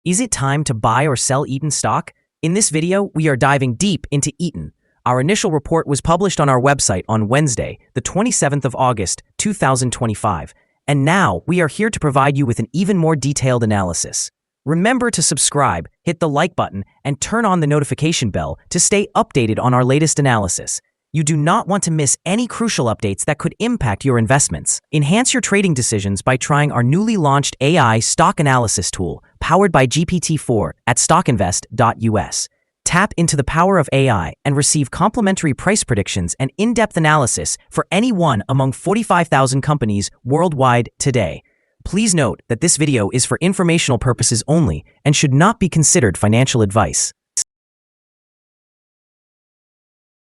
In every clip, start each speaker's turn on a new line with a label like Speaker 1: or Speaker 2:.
Speaker 1: Is it time to buy or sell Eaton stock? In this video, we are diving deep into Eaton. Our initial report was published on our website on Wednesday, the 27th of August, 2025. And now, we are here to provide you with an even more detailed analysis. Remember to subscribe, hit the like button, and turn on the notification bell to stay updated on our latest analysis. You do not want to miss any crucial updates that could impact your investments. Enhance your trading decisions by trying our newly launched AI stock analysis tool, powered by GPT-4 at StockInvest.us. Tap into the power of AI and receive complimentary price predictions and in-depth analysis for any one among 45,000 companies worldwide today. Please note that this video is for informational purposes only and should not be considered financial advice.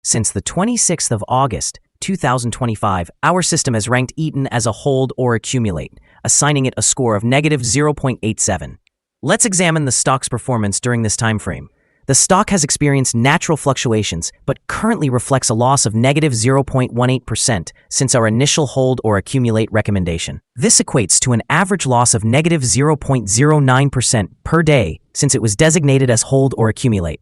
Speaker 1: Since the 26th of August, 2025, our system has ranked Eaton as a hold or accumulate, assigning it a score of -0.87. Let's examine the stock's performance during this time frame. The stock has experienced natural fluctuations, but currently reflects a loss of -0.18% since our initial hold or accumulate recommendation. This equates to an average loss of -0.09% per day since it was designated as hold or accumulate.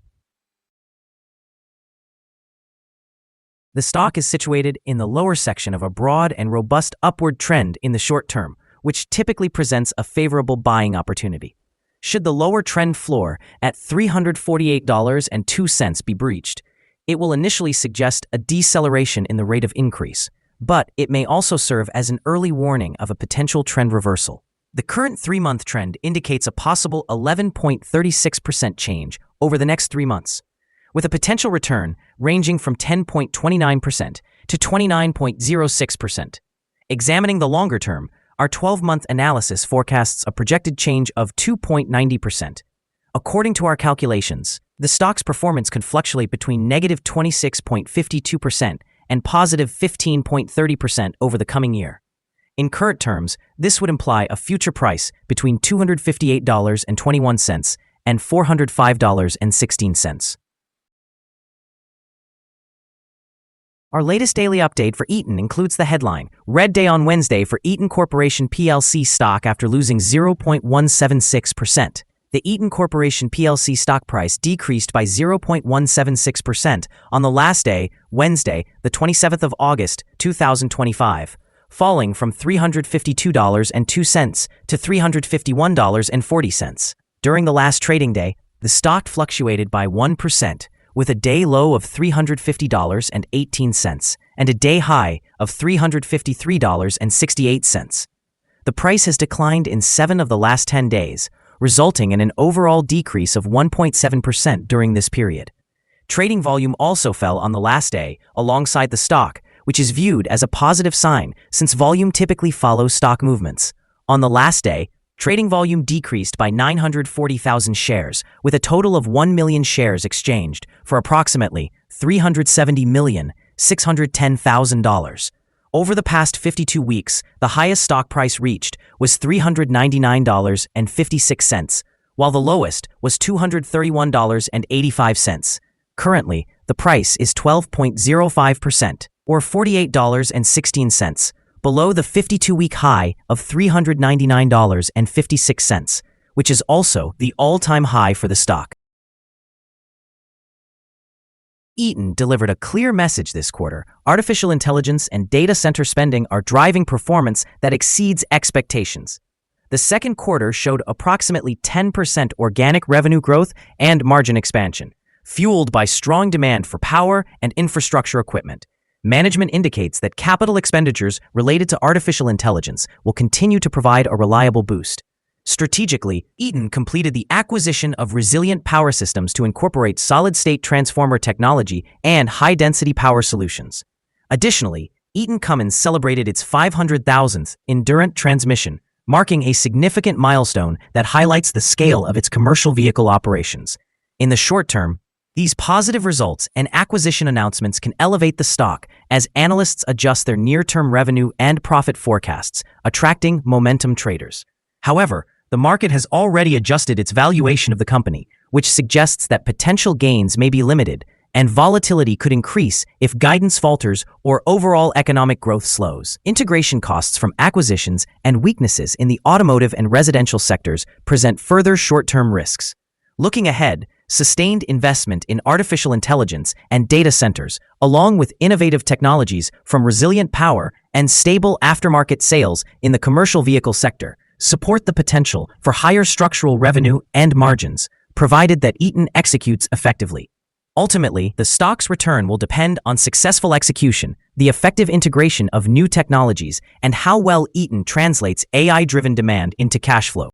Speaker 1: The stock is situated in the lower section of a broad and robust upward trend in the short term, which typically presents a favorable buying opportunity. Should the lower trend floor at $348.02 be breached, it will initially suggest a deceleration in the rate of increase, but it may also serve as an early warning of a potential trend reversal. The current 3-month trend indicates a possible 11.36% change over the next 3 months, with a potential return ranging from 10.29% to 29.06%. Examining the longer term, our 12-month analysis forecasts a projected change of 2.90%. According to our calculations, the stock's performance could fluctuate between -26.52% and +15.30% over the coming year. In current terms, this would imply a future price between $258.21 and $405.16. Our latest daily update for Eaton includes the headline, Red Day on Wednesday for Eaton Corporation PLC stock after losing 0.176%. The Eaton Corporation PLC stock price decreased by 0.176% on the last day, Wednesday, the 27th of August, 2025, falling from $352.02 to $351.40. During the last trading day, the stock fluctuated by 1%, with a day low of $350.18 and a day high of $353.68. The price has declined in 7 of the last 10 days, resulting in an overall decrease of 1.7% during this period. Trading volume also fell on the last day, alongside the stock, which is viewed as a positive sign since volume typically follows stock movements. On the last day, trading volume decreased by 940,000 shares, with a total of 1 million shares exchanged for approximately $370,610,000. Over the past 52 weeks, the highest stock price reached was $399.56, while the lowest was $231.85. Currently, the price is 12.05%, or $48.16, below the 52-week high of $399.56, which is also the all-time high for the stock. Eaton delivered a clear message this quarter. Artificial intelligence and data center spending are driving performance that exceeds expectations. The second quarter showed approximately 10% organic revenue growth and margin expansion, fueled by strong demand for power and infrastructure equipment. Management indicates that capital expenditures related to artificial intelligence will continue to provide a reliable boost. Strategically, Eaton completed the acquisition of resilient power systems to incorporate solid-state transformer technology and high-density power solutions. Additionally, Eaton Cummins celebrated its 500,000th Endurant transmission, marking a significant milestone that highlights the scale of its commercial vehicle operations. In the short term, these positive results and acquisition announcements can elevate the stock as analysts adjust their near-term revenue and profit forecasts, attracting momentum traders. However, the market has already adjusted its valuation of the company, which suggests that potential gains may be limited and volatility could increase if guidance falters or overall economic growth slows. Integration costs from acquisitions and weaknesses in the automotive and residential sectors present further short-term risks. Looking ahead, sustained investment in artificial intelligence and data centers, along with innovative technologies from resilient power and stable aftermarket sales in the commercial vehicle sector, support the potential for higher structural revenue and margins, provided that Eaton executes effectively. Ultimately, the stock's return will depend on successful execution, the effective integration of new technologies, and how well Eaton translates AI-driven demand into cash flow.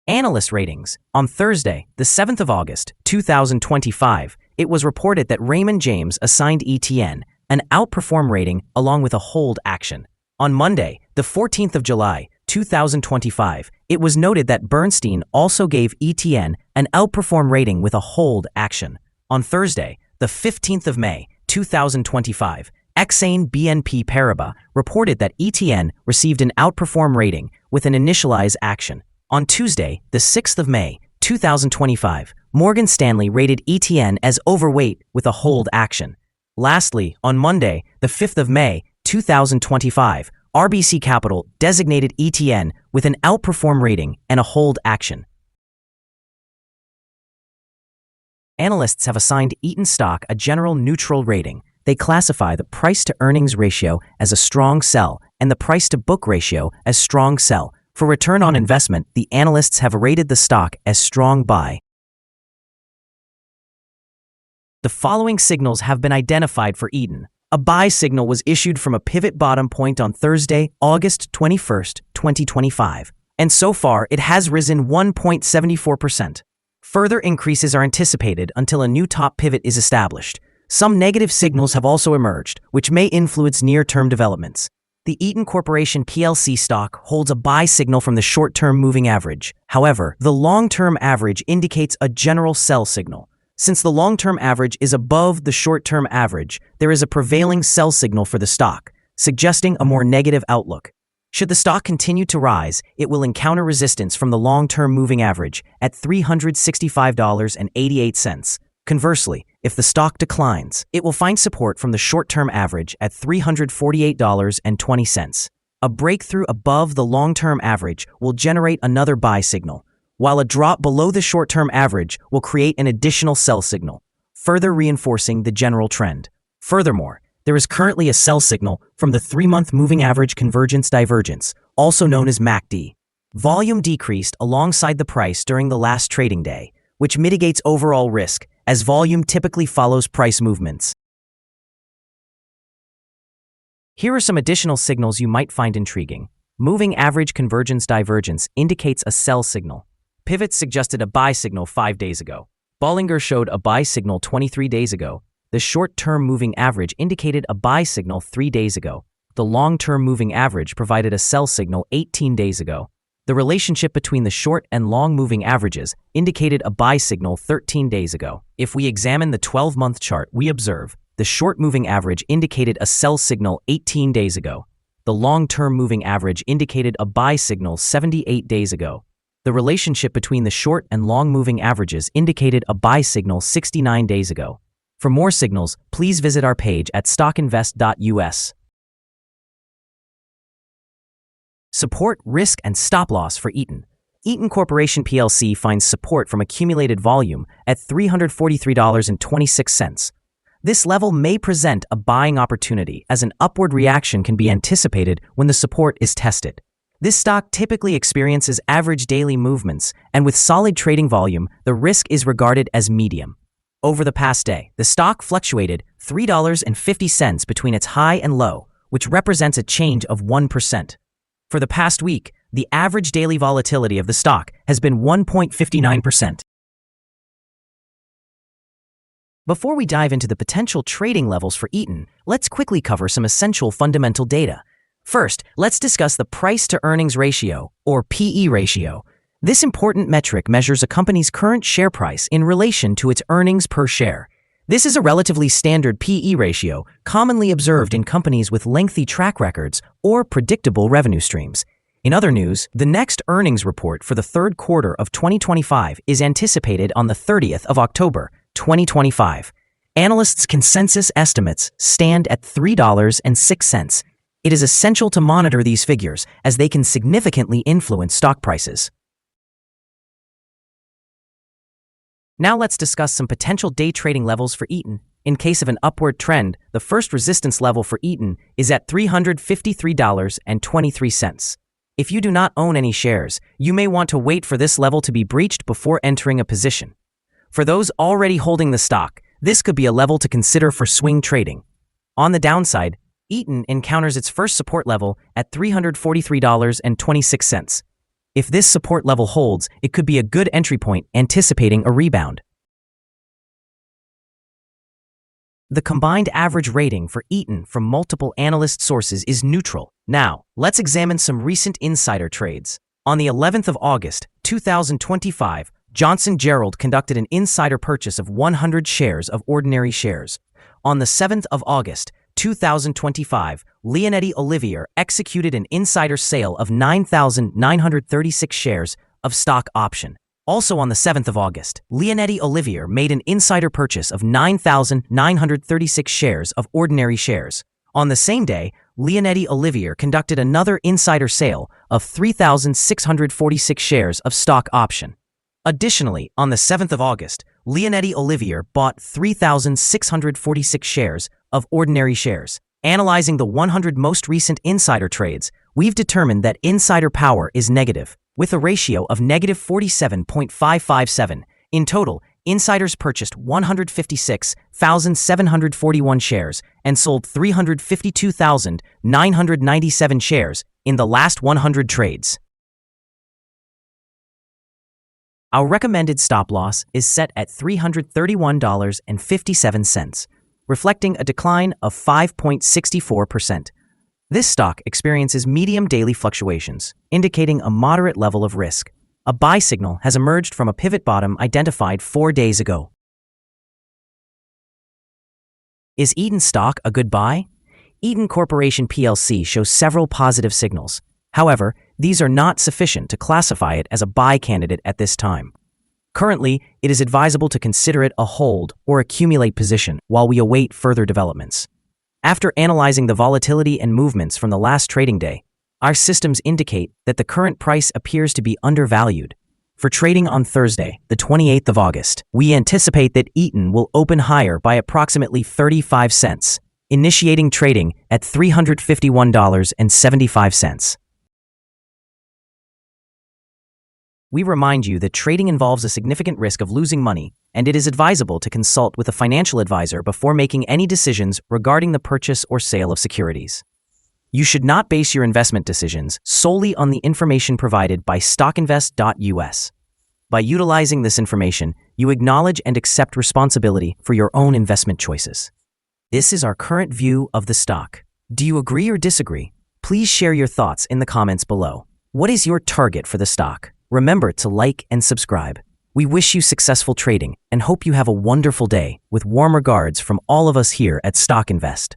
Speaker 1: Analyst ratings. On Thursday, the 7th of August, 2025, it was reported that Raymond James assigned ETN an outperform rating along with a hold action. On Monday, the 14th of July, 2025, it was noted that Bernstein also gave ETN an outperform rating with a hold action. On Thursday, the 15th of May, 2025, Exane BNP Paribas reported that ETN received an outperform rating with an initialize action. On Tuesday, the 6th of May, 2025, Morgan Stanley rated ETN as overweight with a hold action. Lastly, on Monday, the 5th of May, 2025, RBC Capital designated ETN with an outperform rating and a hold action. Analysts have assigned Eaton stock a general neutral rating. They classify the price-to-earnings ratio as a strong sell and the price-to-book ratio as strong sell. For return on investment, the analysts have rated the stock as strong buy. The following signals have been identified for Eaton. A buy signal was issued from a pivot bottom point on Thursday, August 21, 2025, and so far it has risen 1.74%. Further increases are anticipated until a new top pivot is established. Some negative signals have also emerged, which may influence near-term developments. The Eaton Corporation PLC stock holds a buy signal from the short-term moving average. However, the long-term average indicates a general sell signal. Since the long-term average is above the short-term average, there is a prevailing sell signal for the stock, suggesting a more negative outlook. Should the stock continue to rise, it will encounter resistance from the long-term moving average at $365.88. Conversely, if the stock declines, it will find support from the short-term average at $348.20. A breakthrough above the long-term average will generate another buy signal, while a drop below the short-term average will create an additional sell signal, further reinforcing the general trend. Furthermore, there is currently a sell signal from the 3-month moving average convergence divergence, also known as MACD. Volume decreased alongside the price during the last trading day, which mitigates overall risk, as volume typically follows price movements. Here are some additional signals you might find intriguing. Moving average convergence divergence indicates a sell signal. Pivots suggested a buy signal 5 days ago. Bollinger showed a buy signal 23 days ago. The short-term moving average indicated a buy signal 3 days ago. The long-term moving average provided a sell signal 18 days ago. The relationship between the short and long moving averages indicated a buy signal 13 days ago. If we examine the 12-month chart, we observe the short moving average indicated a sell signal 18 days ago. The long-term moving average indicated a buy signal 78 days ago. The relationship between the short and long moving averages indicated a buy signal 69 days ago. For more signals, please visit our page at StockInvest.us. Support, risk, and stop loss for Eaton. Eaton Corporation PLC finds support from accumulated volume at $343.26. This level may present a buying opportunity as an upward reaction can be anticipated when the support is tested. This stock typically experiences average daily movements, and with solid trading volume, the risk is regarded as medium. Over the past day, the stock fluctuated $3.50 between its high and low, which represents a change of 1%. For the past week, the average daily volatility of the stock has been 1.59%. Before we dive into the potential trading levels for Eaton, let's quickly cover some essential fundamental data. First, let's discuss the price-to-earnings ratio, or PE ratio. This important metric measures a company's current share price in relation to its earnings per share. This is a relatively standard PE ratio, commonly observed in companies with lengthy track records or predictable revenue streams. In other news, the next earnings report for the third quarter of 2025 is anticipated on the 30th of October, 2025. Analysts' consensus estimates stand at $3.06. It is essential to monitor these figures as they can significantly influence stock prices. Now let's discuss some potential day trading levels for Eaton. In case of an upward trend, the first resistance level for Eaton is at $353.23. If you do not own any shares, you may want to wait for this level to be breached before entering a position. For those already holding the stock, this could be a level to consider for swing trading. On the downside, Eaton encounters its first support level at $343.26. If this support level holds, it could be a good entry point anticipating a rebound. The combined average rating for Eaton from multiple analyst sources is neutral. Now, let's examine some recent insider trades. On the 11th of August, 2025, Johnson Gerald conducted an insider purchase of 100 shares of ordinary shares. On the 7th of August, 2025, Leonetti Olivier executed an insider sale of 9,936 shares of stock option. Also on the 7th of August, Leonetti Olivier made an insider purchase of 9,936 shares of ordinary shares. On the same day, Leonetti Olivier conducted another insider sale of 3,646 shares of stock option. Additionally, on the 7th of August, Leonetti Olivier bought 3,646 shares of ordinary shares. Analyzing the 100 most recent insider trades, we've determined that insider power is negative, with a ratio of negative 47.557. In total, insiders purchased 156,741 shares and sold 352,997 shares in the last 100 trades. Our recommended stop loss is set at $331.57, reflecting a decline of 5.64%. This stock experiences medium daily fluctuations, indicating a moderate level of risk. A buy signal has emerged from a pivot bottom identified 4 days ago. Is Eaton stock a good buy? Eaton Corporation PLC shows several positive signals. However, these are not sufficient to classify it as a buy candidate at this time. Currently, it is advisable to consider it a hold or accumulate position while we await further developments. After analyzing the volatility and movements from the last trading day, our systems indicate that the current price appears to be undervalued. For trading on Thursday, the 28th of August, we anticipate that Eaton will open higher by approximately 35 cents, initiating trading at $351.75. We remind you that trading involves a significant risk of losing money, and it is advisable to consult with a financial advisor before making any decisions regarding the purchase or sale of securities. You should not base your investment decisions solely on the information provided by StockInvest.us. By utilizing this information, you acknowledge and accept responsibility for your own investment choices. This is our current view of the stock. Do you agree or disagree? Please share your thoughts in the comments below. What is your target for the stock? Remember to like and subscribe. We wish you successful trading and hope you have a wonderful day with warm regards from all of us here at Stock Invest.